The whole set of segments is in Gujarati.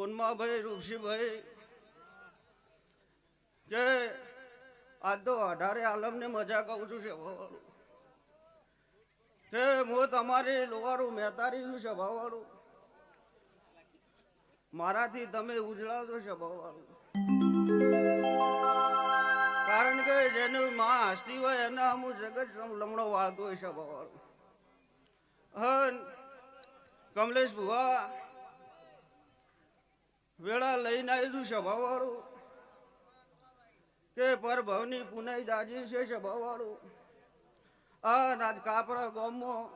પૂનમાભાઈ ઋષિભાઈ કે આજ તો 18 આલમને મજા કહું છું સભાવાળું કે હું તમારી લોવારું મહેતારી છું સભાવાળું મારાથી તમે ઉજળાવજો સભાવાળું કારણ કે જેની માં હસતી હોય એના અમુક જગત લમણો વાળતો હોય સભાવાળું હન કમલેશ ભુવા વેળા લઈને આવી છું સભાવાળું કે પર ભવની પુનાઈ દાજી છે સભાવાળું આ આજ કાપરા ગામમાં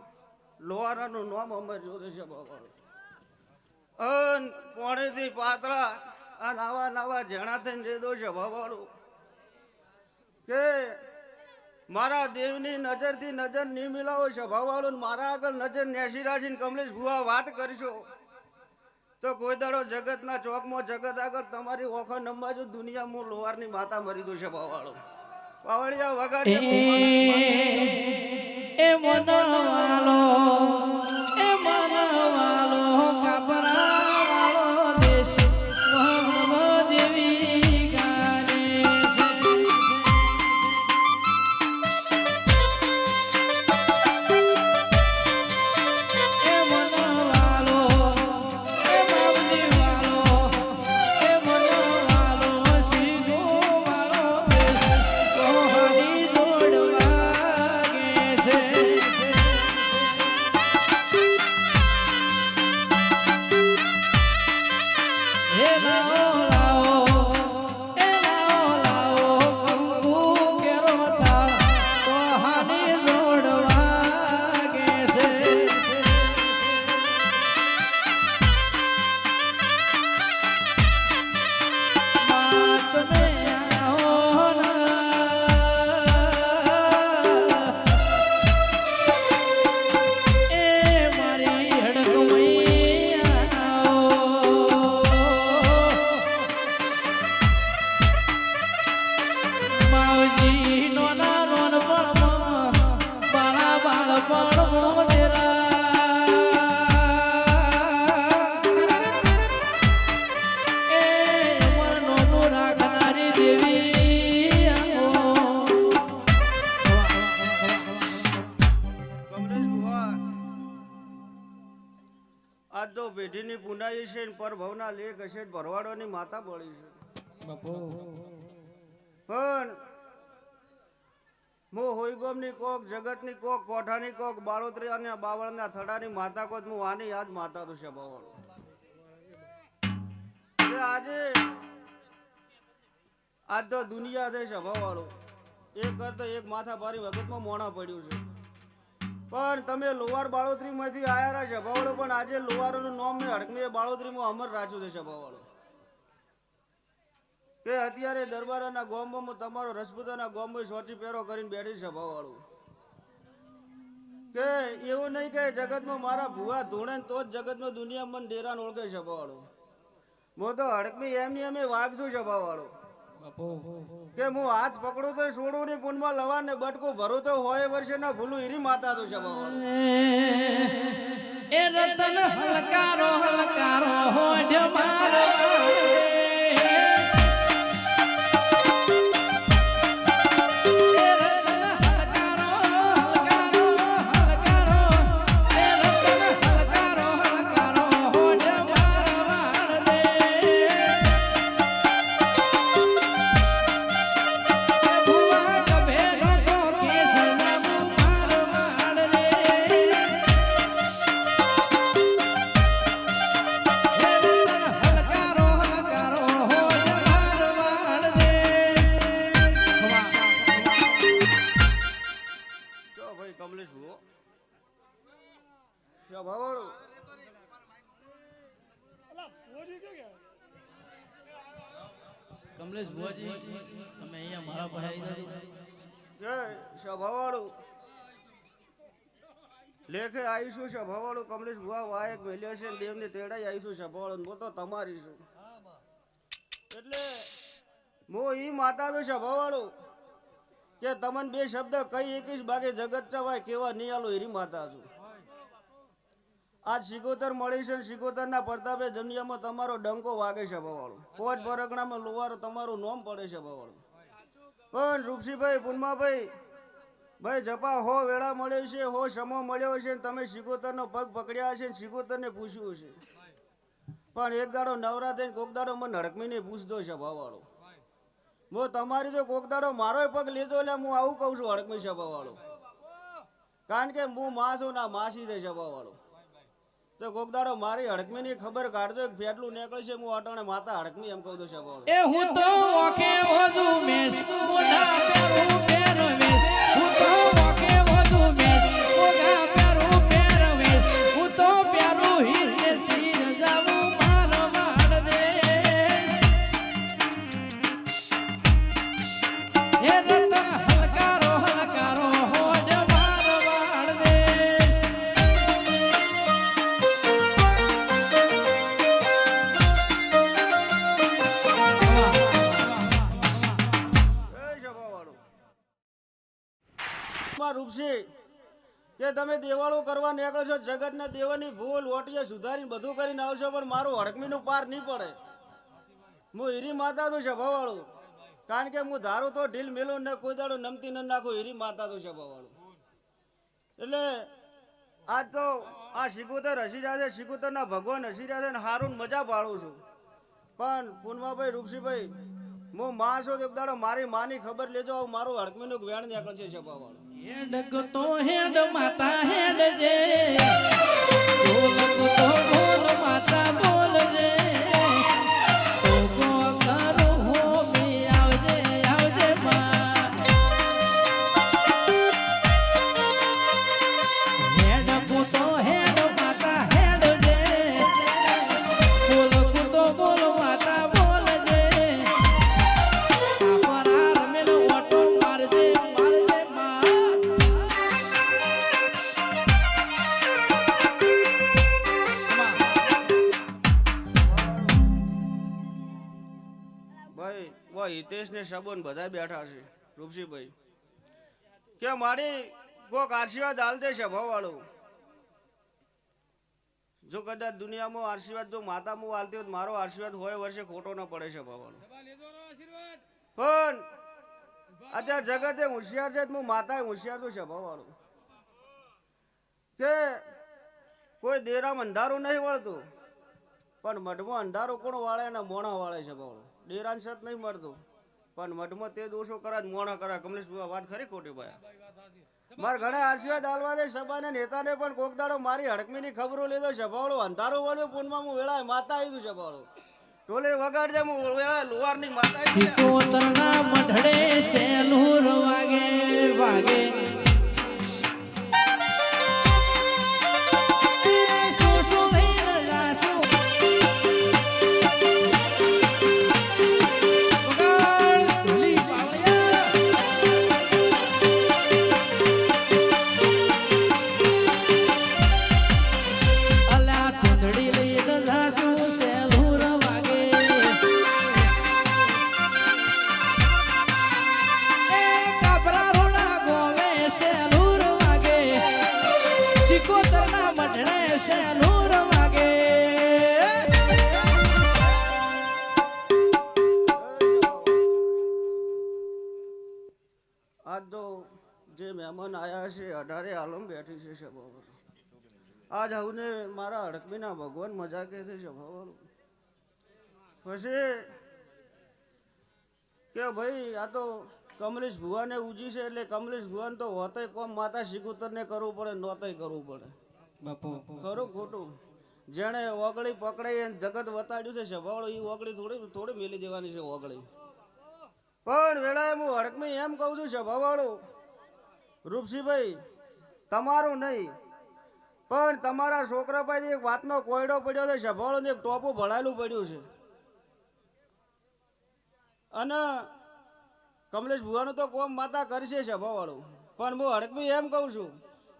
લોહારાનું નામ અમર્યું છે સભાવાળું અન પોણેથી પાતળા આ નવા નવા જણા થઈને રેદો સભાવાળું કે મારા દેવની નજરથી નજર નહીં મિલાવો સભાવાળું મારા આગળ નજર નેસી રાખીને કમલેશ ભુવા વાત કરશો તો કોઈ દાડો જગતના ચોકમાં જગત આગળ તમારી ઓખો નંબાજો દુનિયામાં લોહારની માતા મરી દો છે પાવાળો પાવળિયા વગાડે એ મનવાલો કાપરા વાળો દેશ મોહમ્મદ દેવી ગાને છે એ મનવાલો એ બાબજી વાલો એ મનવાલો સીગો વાળો દેશ કોહાની જોડવા ગે છે હે લાઓ લાઓ એ લાઓ લાઓ કંકુ કેરો થાળ કોહાની જોડવા ગે છે માત મે આવો ના એ મારી હડકમૈયા માવજી નોના રોન પણ બાળા બાળ પણ મોજરા એ અમર નોનું રાખનારી દેવી કમલેશ ભુવા આજ તો પેઢીની પુનાઈ છે ને પર ભવના લેખ હશે ભરવાડોની માતા બળી છે પણ મો હોય ગોમની કોક જગતની કોક કોઠાની કોક બાળોતરી અને બાવળના થડાની માતા કોત હું આની યાદ માતા તો છે બાવળો આજે આજ તો દુનિયા છે સભાવાળો એક કરતા એક માથા ભારી વખતમાં મોણા પડ્યું છે પણ તમે લોહાર બાળોતરીમાંથી આયા છે સભાવાળો પણ આજે લોહારોનું નામ મેં હડકમી બાળોતરીમાં અમર રાખ્યું છે સભાવાળો કે અત્યારે દરબારના ગોમમાં તમારો રસપૂતાના ગોમમાં સોચી પેરો કરીને બેઠી સભાવાળું કે એવું નહીં કે જગતમાં મારા ભુવા ધૂણે તો જ જગતમાં દુનિયામાં ડેરાને ઓળખે સભાવાળું હું તો હડકમી એમની અમે વાગશું સભાવાળું કે હું હાથ પકડું તો છોડું ની પૂનમાં લવા ને બટકું ભરું તો હોય વર્ષે ના ભૂલું હીરી માતા તો સભાવાળું એ રતન હલકારો હલકારો હોઢ મારો કમલેશ ભુવો સભાવાળું કમલેશ ભુવાજી તમે અહીંયા મારા પાસે આવી જાજો સભાવાળું લેખે આવીશું સભાવાળું કમલેશ ભુવા વાયક મેલ્યો છે દેવની તેડાઈ આવીશું સભાવાળું હું તો તમારી છું એટલે હું ઈ માતા તો સભાવાળું કે તમને બે શબ્દ કઈ એકીશ બાકી જગત ચવાય કેવા નહીં આલો હીરી માતા છું આજ સિકોતર મળી છે, સિકોતરના પ્રતાપે દુનિયામાં તમારો ડંકો વાગે છે ભવાળું. કોચ પરગણામાં લોહારો તમારું નામ પડે છે ભવાળું. પણ રૂપસીભાઈ, પુનમાભાઈ, ભાઈ જપા હો વેળા મળે છે, હો સમો મળ્યો છે, તમે સિકોતરનો પગ પકડ્યા છે, સિકોતરને પૂછ્યું છે. પણ એક દાડો નવરા થઈને કોક દાડો મને હડકમીને પૂછતો છે ભવાળો. હું તમારી જો કોક દાડો મારો પગ લીધો એટલે હું આવું કહું છું હડકમી છે ભવાળો. કારણ કે હું માં છું ના માસી દે છે ભવાળો. તો કોક દાડો મારી હડકમીની ખબર કાઢજો, એક ફેટલું નીકળે છે, હું અટાણે માતા હડકમી એમ કહું તો છે ભવાળો. એ હું તો ઓકે ઓજુ મેસ મોઢા પેરું પહેરવેશ, હું તો ઓકે ઓજુ મેસ મોઢા પેરું પહેરવેશ, હું તો પેરું હીરે સિર જાવું મારવાડ દે. એ રતન હલકારો હલકારો હોજ મારવાડ દેશ. રૂપસી કે તમે દેવાળો કરવા નીકળો છો, જગતના દેવાની ભૂલ ઓટીએ સુધારીને બધું કરીને આવશો, પણ મારું હડકમીનું પાર નહીં પડે. હું હીરી માતા તો છે ભવાળું. કારણ કે હું ધારું તો ઢીલ મેલું ને કોઈ દાડો નમતી ન નાખું, હીરી માતા તો છે ભવાળું. એટલે આજ તો આ સિકોતર હસી રહ્યા છે, સિકોતરના ભગવાન હસી રહ્યા છે ને હારું મજા પાડું છું. પણ પૂનમાભાઈ, રૂપસીભાઈ, હું માં છું, એક દાડો મારી માની ખબર લેજો, મારું હડકમીનું વેણ નીકળશે છે ભવાળું. હેડક તો હેડ માતા હેડ જે, ઢોલક તો બોલ માતા બોલ જે, તો કરો હો મી આવજે આવજે માં. હેડક તો હેડ માતા હેડ જે, ઢોલક તો બોલ માતા બોલ જે, આપરા રમેલ ઓટો મારજે મારજે માં. ભાઈ વા હિતેશ ને શબોન બધા બેઠા છે રૂપસીભાઈ, કે મારી કોક આશીર્વાદ હાલ દે છે ભવાળું. જો કદાચ દુનિયામાં આશીર્વાદ જો માતા મુ હાલતી હોત, મારો આશીર્વાદ હોય વર્ષે ખોટો ન પડે છે ભવાળું. પણ અત્યારે જગતે હોશિયાર છે, હું માતા હોશિયાર તો છે ભવાળું. કે કોઈ દેરામાં અંધારું નહીં વળતું, પણ મઢમાં અંધારું કોણ વાળે ને મોણા વાળે છે ભવાળું. ડેરાન સત નહીં મળતું, પણ મઢમાં તે દોષો કરા મોણા કરા. કમલેશ વાત ખરી ખોટી ભાઈ? મારે ઘણા આશીર્વાદ હાલવા દે સભાને નેતાને, પણ કોક દાડો મારી હડકમીની ખબરો લીધો સભાવડો અંધારું વળ્યું પૂનમાં હું વેળા માતા આવી સભાવડો ટોલે વગાડજે હું વેળા લોહારની માતા આવી. સિકોતરના મઢડે સેલુર વાગે વાગે, આજ તો જે મહેમાન આયા છે 18 આલમ બેઠી છે સભામાં. આજ હવને મારા હડકમીના ભગવાન મજા કે છે સભાવાળું. પછી કે ભાઈ આ તો કમલેશ ભુવાને ઉજી છે, એટલે કમલેશ ભુવાન તો હોતે કોમ માતા સિકોતરને કરવું પડે, નોતય કરવું પડે. ખરું ખોટું? જેણે ઓગળી પકડાઈ અને જગત વતાડ્યું છે સભાવાળો, એ ઓગળી થોડી થોડી મેલી દેવાની છે ઓગળી. પણ વેળાએ હું હડકમી એમ કહું છું સભાવાળો રૂપસીભાઈ, તમારું નહીં પણ તમારા છોકરા પાસે એક વાતનો કોયડો પડ્યો છે સભાવાળો, એક ટોપું ભળાયેલું પડ્યું છે. અને કમલેશ ભુવાનું તો કોમ માતા કરશે સભાવાળું, પણ હું હડકમી એમ કહું છું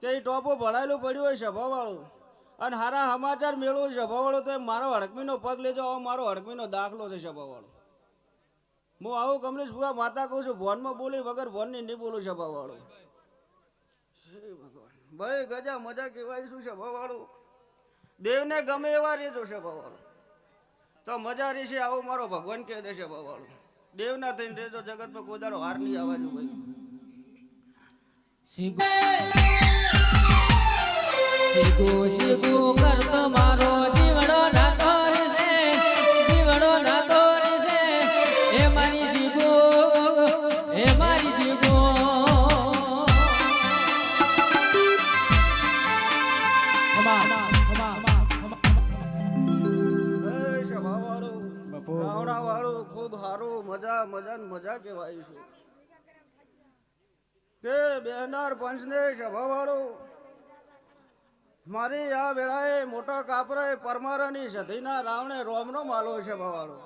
કે એ ટોપું ભળાયેલું પડ્યું હોય સભાવાળું, અને હારા સમાચાર મેળવું સભાવાળો તો મારો હડકમીનો પગ લેજો, આવો મારો હડકમીનો દાખલો છે સભાવાળો. હું આવું કમલેશ ભુવા માતા કહું છું, ભોનમાં બોલી વગર ભોનની નહીં બોલું સભાવાળું. ભાઈ ગજા મજા કહેવાય શું સભાવાળું. દેવને ગમે એવા રીતો છે ભવાળું તો મજા રહેશે આવું મારો ભગવાન કહે દેશે ભવાળું દેવના થઈને રેજો જગતમાં કોઈ દાડો હાર નહીં આવવા જો ભાઈ શીખું કરતો મારો જીવડો નાતો છે જીવડો નાતો છે એ મારી શીખું એ મારી શીખું રાવણા વાળું ખૂબ સારું મજા મજા ને મજા કહેવાય છે કે બેનાર પંચને સભા વાળું મારી આ વેળાએ મોટા કાપરાએ પરમારાની સધીના રાવણે રોમનો માલો છે ભવાળો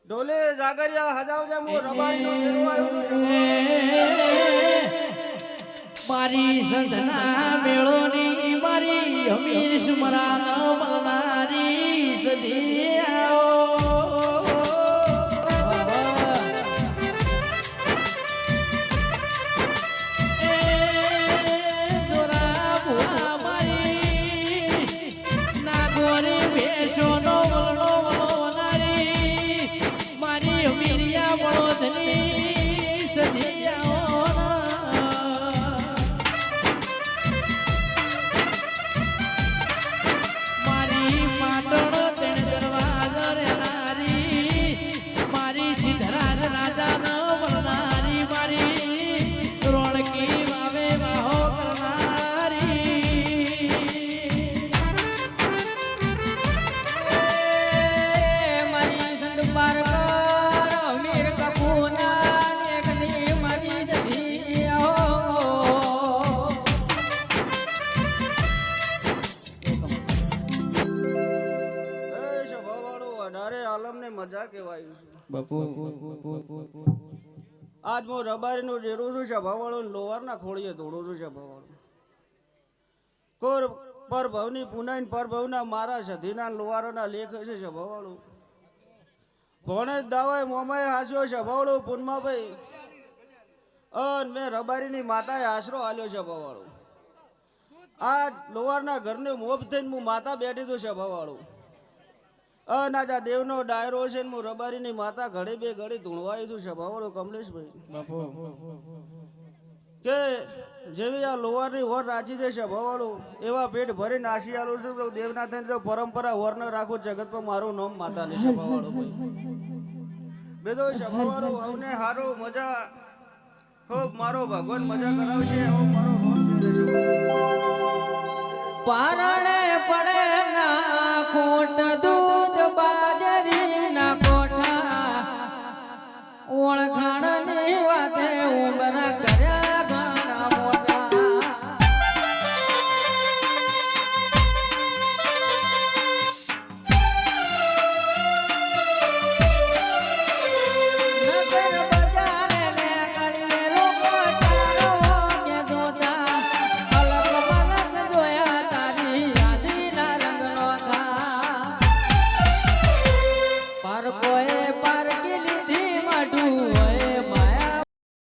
ઢોલે જાગરિયા હજાવજે મો રબારીનો ઘેરો આવ્યો છે મારી સંતના મેળોની મારી અમીર સુમરાન મળનારી સધી આવો મજા કહેવાય છે બાપુ આજ હું રબારીનું ડેરું છું છે ભવાળું લોવારના ખોળીએ ધોળું છું છે ભવાળું કોર પર ભવની પુનાઈ પર ભવના મારા સધીના લોવારોના લેખ છે છે ભવાળું ભોણે દાવાય મોમાએ હાસ્યો છે ભવાળું પુનમાભાઈ અન મેં રબારીની માતાએ આશરો આલ્યો છે ભવાળું આજ લોવારના ઘરને મોભ થઈને હું માતા બેઠી તું છે ભવાળું અનાજા દેવનો ડાયરો છે ને હું રબારીની માતા ઘડી બે ઘડી ધૂણવાયું છું છે ભવાળું કમલેશભાઈ બાપુ કે જેવી આ લોહારની વર રાજી દેશે ભવાળું એવા પેટ ભરી નાસી આલું છું તો દેવના થઈને જો પરંપરા વર ન રાખું જગતમાં મારું નામ માતા ને છે ભવાળું ભાઈ બેદો છે ભવાળું હવને હારો મજા ખૂબ મારો ભગવાન મજા કરાવશે આવો મારો નામ છે પારણ